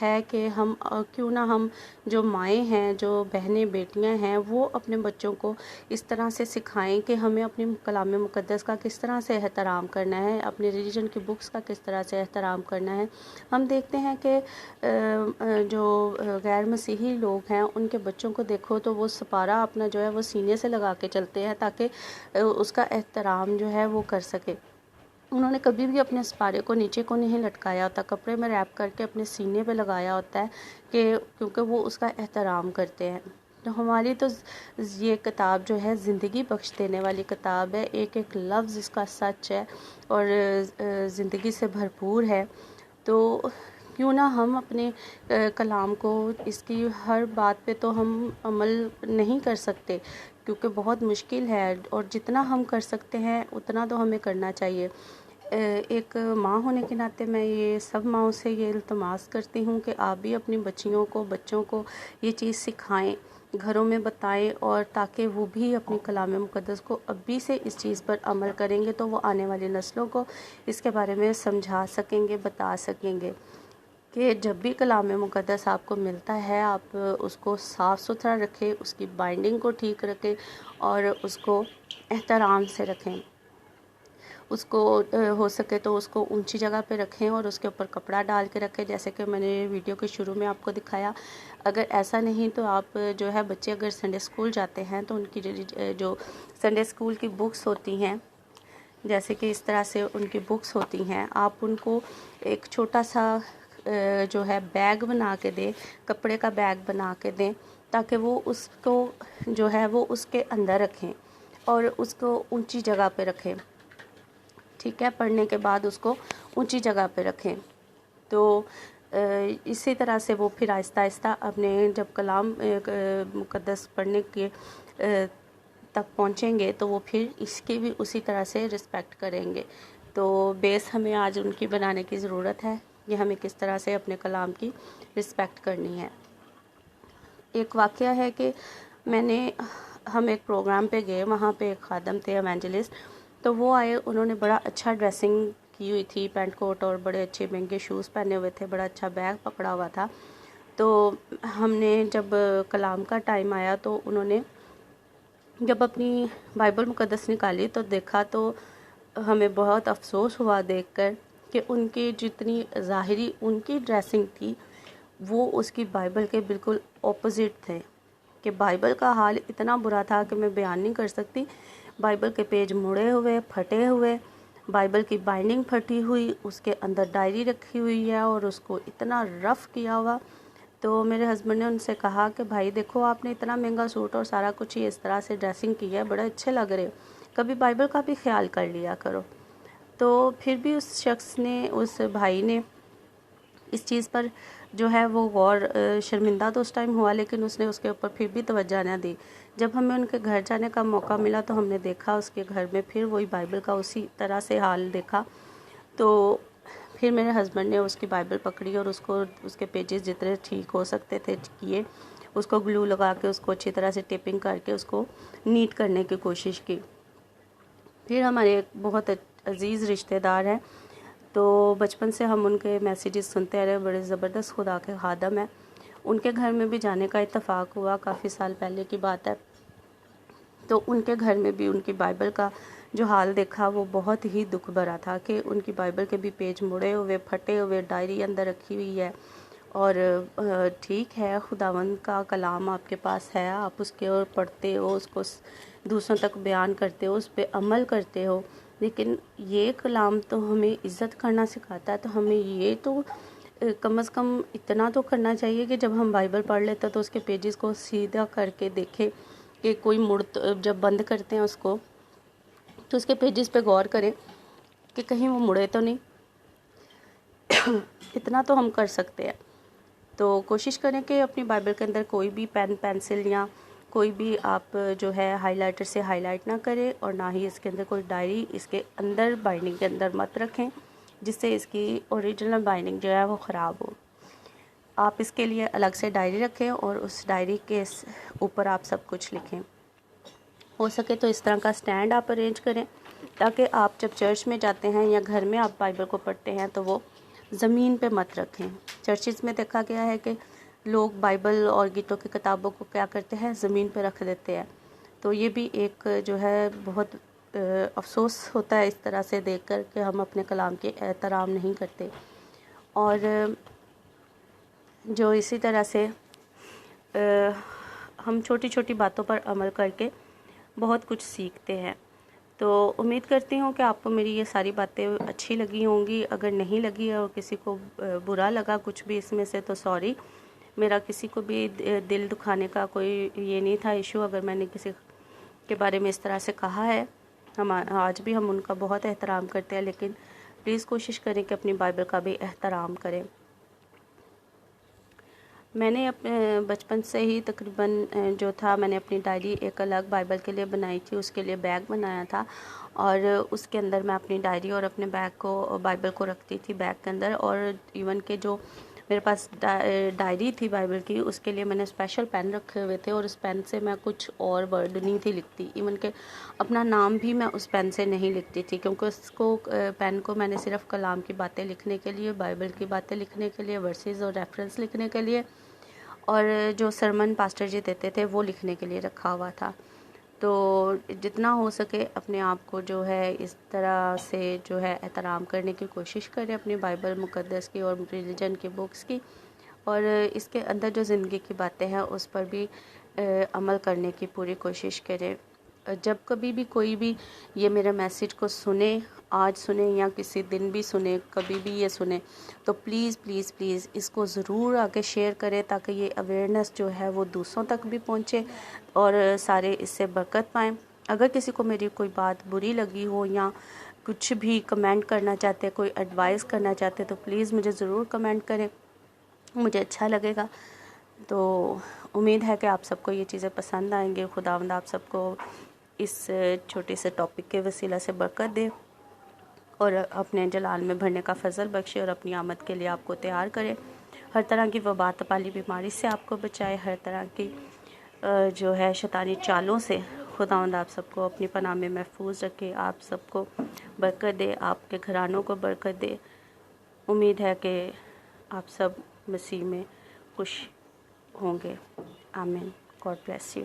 ہے کہ ہم کیوں نہ ہم جو مائیں ہیں، جو بہنیں بیٹیاں ہیں، وہ اپنے بچوں کو اس طرح سے سکھائیں کہ ہمیں اپنی کلام مقدس کا کس طرح سے احترام کرنا ہے، اپنے ریلیجن کی بکس کا کس طرح سے احترام کرنا ہے۔ ہم دیکھتے ہیں کہ جو غیر مسیحی لوگ ہیں ان کے بچوں کو دیکھو تو وہ سپارہ اپنا جو ہے وہ سینے سے لگا کے چلتے ہیں تاکہ اس کا احترام جو ہے وہ کر سکے۔ انہوں نے کبھی بھی اپنے سپارے کو نیچے کو نہیں لٹکایا ہوتا، کپڑے میں ریپ کر کے اپنے سینے پہ لگایا ہوتا ہے کہ کیونکہ وہ اس کا احترام کرتے ہیں۔ تو ہماری تو یہ کتاب جو ہے زندگی بخش دینے والی کتاب ہے، ایک ایک لفظ اس کا سچ ہے اور زندگی سے بھرپور ہے۔ تو کیوں نہ ہم اپنے کلام کو، اس کی ہر بات پہ تو ہم عمل نہیں کر سکتے کیونکہ بہت مشکل ہے، اور جتنا ہم کر سکتے ہیں اتنا تو ہمیں کرنا چاہیے۔ ایک ماں ہونے کے ناطے میں یہ سب ماؤں سے یہ التماس کرتی ہوں کہ آپ بھی اپنی بچیوں کو، بچوں کو یہ چیز سکھائیں، گھروں میں بتائیں، اور تاکہ وہ بھی اپنی کلام مقدس کو ابھی سے اس چیز پر عمل کریں گے تو وہ آنے والی نسلوں کو اس کے بارے میں سمجھا سکیں گے، بتا سکیں گے کہ جب بھی کلام مقدس آپ کو ملتا ہے آپ اس کو صاف ستھرا رکھیں، اس کی بائنڈنگ کو ٹھیک رکھیں اور اس کو احترام سے رکھیں، اس کو ہو سکے تو اس کو اونچی جگہ پہ رکھیں اور اس کے اوپر کپڑا ڈال کے رکھیں، جیسے کہ میں نے ویڈیو کے شروع میں آپ کو دکھایا۔ اگر ایسا نہیں تو آپ جو ہے بچے اگر سنڈے اسکول جاتے ہیں تو ان کی جو سنڈے اسکول کی بکس ہوتی ہیں، جیسے کہ اس طرح سے ان کی بکس ہوتی ہیں، آپ ان کو ایک چھوٹا سا جو ہے بیگ بنا کے دیں، کپڑے کا بیگ بنا کے دیں تاکہ وہ اس کو جو ہے وہ اس کے اندر رکھیں اور اس کو اونچی جگہ پہ رکھیں، ٹھیک ہے، پڑھنے کے بعد اس کو اونچی جگہ پہ رکھیں۔ تو اسی طرح سے وہ پھر آہستہ آہستہ اپنے جب کلام مقدس پڑھنے کے تک پہنچیں گے تو وہ پھر اس کی بھی اسی طرح سے رسپیکٹ کریں گے۔ تو بیس ہمیں آج ان کی بنانے کی ضرورت ہے، یہ ہمیں کس طرح سے اپنے کلام کی رسپیکٹ کرنی ہے۔ ایک واقعہ ہے کہ ہم ایک پروگرام پہ گئے، وہاں پہ ایک خادم تھے، ایونجلسٹ، تو وہ آئے، انہوں نے بڑا اچھا ڈریسنگ کی ہوئی تھی، پینٹ کوٹ اور بڑے اچھے مہنگے شوز پہنے ہوئے تھے، بڑا اچھا بیگ پکڑا ہوا تھا۔ تو ہم نے جب کلام کا ٹائم آیا تو انہوں نے جب اپنی بائبل مقدس نکالی تو دیکھا تو ہمیں بہت افسوس ہوا دیکھ کر کہ ان کی جتنی ظاہری ان کی ڈریسنگ تھی وہ اس کی بائبل کے بالکل اپوزٹ تھے، کہ بائبل کا حال اتنا برا تھا کہ میں بیان نہیں کر سکتی۔ بائبل کے پیج مڑے ہوئے، پھٹے ہوئے، بائبل کی بائنڈنگ پھٹی ہوئی، اس کے اندر ڈائری رکھی ہوئی ہے اور اس کو اتنا رف کیا ہوا۔ تو میرے ہسبینڈ نے ان سے کہا کہ بھائی دیکھو، آپ نے اتنا مہنگا سوٹ اور سارا کچھ ہی اس طرح سے ڈریسنگ کی ہے، بڑے اچھے لگ رہے، کبھی بائبل کا بھی خیال کر لیا کرو۔ تو پھر بھی اس شخص نے، اس بھائی نے اس چیز پر جو ہے وہ غور، شرمندہ تو اس ٹائم ہوا لیکن اس نے اس کے اوپر پھر بھی توجہ نہ دی۔ جب ہمیں ان کے گھر جانے کا موقع ملا تو ہم نے دیکھا اس کے گھر میں پھر وہی بائبل کا اسی طرح سے حال دیکھا۔ تو پھر میرے ہسبینڈ نے اس کی بائبل پکڑی اور اس کو، اس کے پیجز جتنے ٹھیک ہو سکتے تھے کیے، اس کو گلو لگا کے اس کو اچھی طرح سے ٹیپنگ کر کے اس کو نیٹ کرنے کی کوشش کی۔ پھر ہمارے ایک بہت عزیز رشتہ دار ہیں، تو بچپن سے ہم ان کے میسیجز سنتے رہے، بڑے زبردست خدا کے خادم ہیں، ان کے گھر میں بھی جانے کا اتفاق ہوا، کافی سال پہلے کی بات ہے۔ تو ان کے گھر میں بھی ان کی بائبل کا جو حال دیکھا وہ بہت ہی دکھ بھرا تھا کہ ان کی بائبل کے بھی پیج مڑے ہوئے، پھٹے ہوئے، ڈائری اندر رکھی ہوئی ہے۔ اور ٹھیک ہے، خداوند کا کلام آپ کے پاس ہے، آپ اس کے اور پڑھتے ہو، اس کو دوسروں تک بیان کرتے ہو، اس پہ عمل کرتے ہو، لیکن یہ کلام تو ہمیں عزت کرنا سکھاتا ہے، تو ہمیں یہ تو کم از کم اتنا تو کرنا چاہیے کہ جب ہم بائبل پڑھ لیتے تو اس کے پیجز کو سیدھا کر کے دیکھیں کہ کوئی جب بند کرتے ہیں اس کو تو اس کے پیجز پہ غور کریں کہ کہیں وہ مڑے تو نہیں۔ اتنا تو ہم کر سکتے ہیں۔ تو کوشش کریں کہ اپنی بائبل کے اندر کوئی بھی پین، پینسل یا کوئی بھی آپ جو ہے ہائی لائٹر سے ہائی لائٹ نہ کریں، اور نہ ہی اس کے اندر کوئی ڈائری اس کے اندر بائنڈنگ کے اندر مت رکھیں جس سے اس کی اوریجنل بائنڈنگ جو ہے وہ خراب ہو۔ آپ اس کے لیے الگ سے ڈائری رکھیں اور اس ڈائری کے اوپر آپ سب کچھ لکھیں۔ ہو سکے تو اس طرح کا سٹینڈ آپ ارینج کریں تاکہ آپ جب چرچ میں جاتے ہیں یا گھر میں آپ بائبل کو پڑھتے ہیں تو وہ زمین پہ مت رکھیں۔ چرچز میں دیکھا گیا ہے کہ لوگ بائبل اور گیتوں کی کتابوں کو کیا کرتے ہیں، زمین پہ رکھ دیتے ہیں۔ تو یہ بھی ایک جو ہے بہت افسوس ہوتا ہے اس طرح سے دیکھ کر کہ ہم اپنے کلام کے احترام نہیں کرتے۔ اور جو اسی طرح سے ہم چھوٹی چھوٹی باتوں پر عمل کر کے بہت کچھ سیکھتے ہیں۔ تو امید کرتی ہوں کہ آپ کو میری یہ ساری باتیں اچھی لگی ہوں گی۔ اگر نہیں لگی اور کسی کو برا لگا کچھ بھی اس میں سے تو سوری، میرا کسی کو بھی دل دکھانے کا کوئی یہ نہیں تھا ایشو اگر میں نے کسی کے بارے میں اس طرح سے کہا ہے۔ آج بھی ہم ان کا بہت احترام کرتے ہیں، لیکن پلیز کوشش کریں کہ اپنی بائبل کا بھی احترام کریں۔ میں نے اپنے بچپن سے ہی تقریباً جو تھا، میں نے اپنی ڈائری ایک الگ بائبل کے لیے بنائی تھی، اس کے لیے بیگ بنایا تھا، اور اس کے اندر میں اپنی ڈائری اور اپنے بیگ کو بائبل کو رکھتی تھی بیگ کے اندر۔ اور ایون کہ جو میرے پاس ڈائری تھی بائبل کی، اس کے لیے میں نے اسپیشل پین رکھے ہوئے تھے، اور اس پین سے میں کچھ اور ورڈ نہیں تھی لکھتی، ایون کہ اپنا نام بھی میں اس پین سے نہیں لکھتی تھی، کیونکہ اس کو پین کو میں نے صرف کلام کی باتیں لکھنے کے لیے، بائبل کی باتیں لکھنے کے لیے، ورسز اور ریفرنس لکھنے کے لیے، اور جو سرمن پاسٹر جی دیتے تھے وہ لکھنے کے لیے رکھا ہوا تھا۔ تو جتنا ہو سکے اپنے آپ کو جو ہے اس طرح سے جو ہے احترام کرنے کی کوشش کریں، اپنی بائبل مقدس کی اور ریلیجن کی بکس کی، اور اس کے اندر جو زندگی کی باتیں ہیں اس پر بھی عمل کرنے کی پوری کوشش کریں۔ جب کبھی بھی کوئی بھی یہ میرے میسیج کو سنے، آج سنے یا کسی دن بھی سنے، کبھی بھی یہ سنے، تو پلیز پلیز پلیز اس کو ضرور آگے شیئر کریں، تاکہ یہ اویئرنیس جو ہے وہ دوسروں تک بھی پہنچے اور سارے اس سے برکت پائیں۔ اگر کسی کو میری کوئی بات بری لگی ہو یا کچھ بھی کمنٹ کرنا چاہتے، کوئی ایڈوائز کرنا چاہتے، تو پلیز مجھے ضرور کمنٹ کریں، مجھے اچھا لگے گا۔ تو امید ہے کہ آپ سب کو یہ چیزیں پسند آئیں گے۔ خداوند آپ سب کو اس چھوٹے سے ٹاپک کے وسیلہ سے برکت دے اور اپنے جلال میں بھرنے کا فضل بخشے، اور اپنی آمد کے لیے آپ کو تیار کرے، ہر طرح کی وبا تپالی بیماری سے آپ کو بچائے، ہر طرح کی جو ہے شیطانی چالوں سے خداوند آپ سب کو اپنی پناہ میں محفوظ رکھے، آپ سب کو برکت دے، آپ کے گھرانوں کو برکت دے۔ امید ہے کہ آپ سب مسیح میں خوش ہوں گے۔ آمین۔ God bless you.